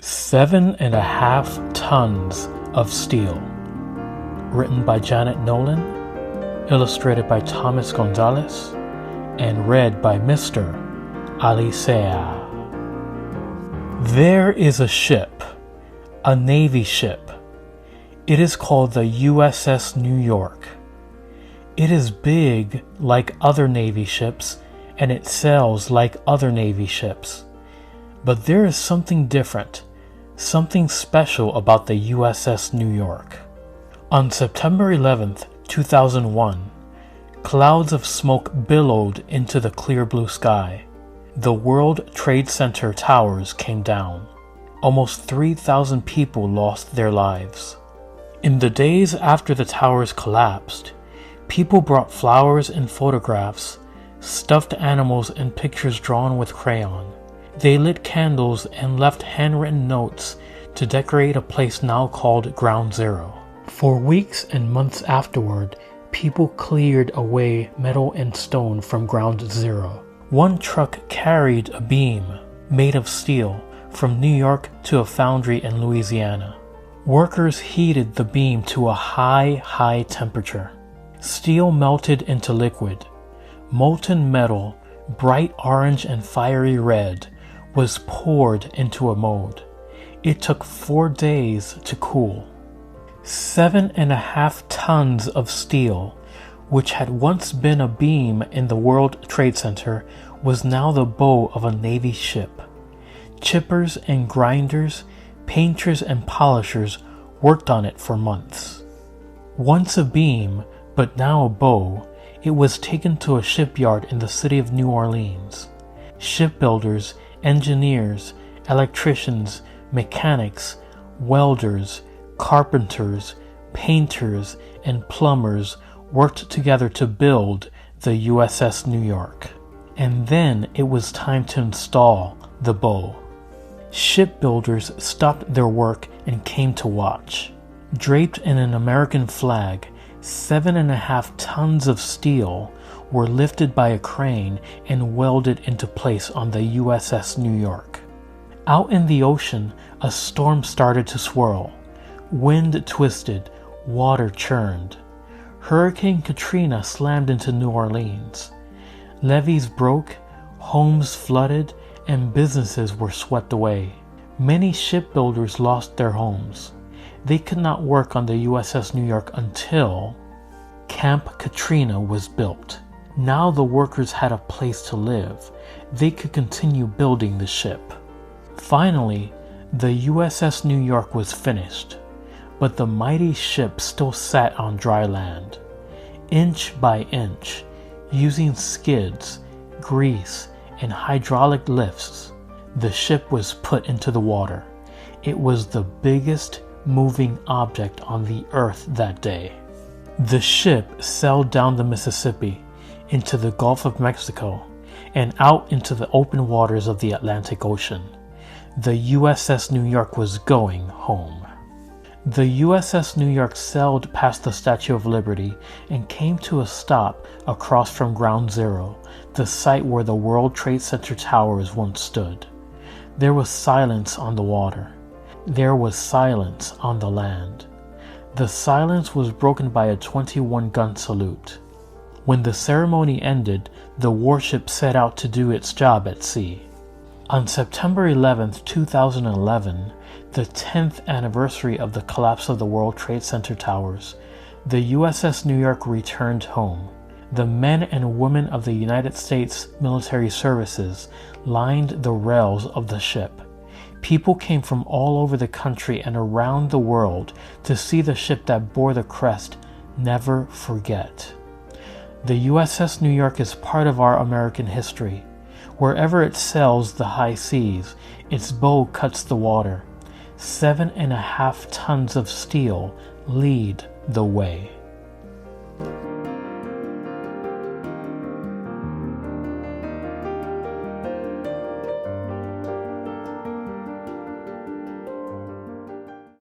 7.5 tons of steel. Written by Janet Nolan, illustrated by Thomas Gonzalez, and read by Mr. Alicea. There is a ship, a Navy ship. It is called the USS New York. It is big like other Navy ships, and it sails like other Navy ships. But there is something different, something special about the USS New York. On September 11th, 2001, clouds of smoke billowed into the clear blue sky. The World Trade Center towers came down. Almost 3,000 people lost their lives. In the days after the towers collapsed, people brought flowers and photographs, stuffed animals and pictures drawn with crayon. They lit candles and left handwritten notes to decorate a place now called Ground Zero. For weeks and months afterward, people cleared away metal and stone from Ground Zero. One truck carried a beam made of steel from New York to a foundry in Louisiana. Workers heated the beam to a high temperature. Steel melted into liquid. Molten metal, bright orange and fiery red, was poured into a mold. It took 4 days to cool. 7.5 tons of steel, which had once been a beam in the World Trade Center, was now the bow of a Navy ship. Chippers and grinders, painters and polishers worked on it for months. Once a beam, but now a bow, it was taken to a shipyard in the city of New Orleans. Shipbuilders, engineers, electricians, mechanics, welders, carpenters, painters, and plumbers worked together to build the USS New York. And then it was time to install the bow. Shipbuilders stopped their work and came to watch. Draped in an American flag, 7.5 tons of steel were lifted by a crane and welded into place on the USS New York. Out in the ocean, a storm started to swirl. Wind twisted, water churned. Hurricane Katrina slammed into New Orleans. Levees broke, homes flooded, and businesses were swept away. Many shipbuilders lost their homes. They could not work on the USS New York until Camp Katrina was built. Now the workers had a place to live. They could continue building the ship. Finally, the USS New York was finished, but the mighty ship still sat on dry land. Inch by inch, using skids, grease, and hydraulic lifts, the ship was put into the water. It was the biggest moving object on the earth that day. The ship sailed down the Mississippi, into the Gulf of Mexico, and out into the open waters of the Atlantic Ocean. The USS New York was going home. The USS New York sailed past the Statue of Liberty and came to a stop across from Ground Zero, the site where the World Trade Center towers once stood. There was silence on the water. There was silence on the land. The silence was broken by a 21-gun salute. When the ceremony ended, the warship set out to do its job at sea. On September 11, 2011, the 10th anniversary of the collapse of the World Trade Center towers, the USS New York returned home. The men and women of the United States military services lined the rails of the ship. People came from all over the country and around the world to see the ship that bore the crest, "Never Forget." The USS New York is part of our American history. Wherever it sails the high seas, its bow cuts the water. 7.5 tons of steel lead the way.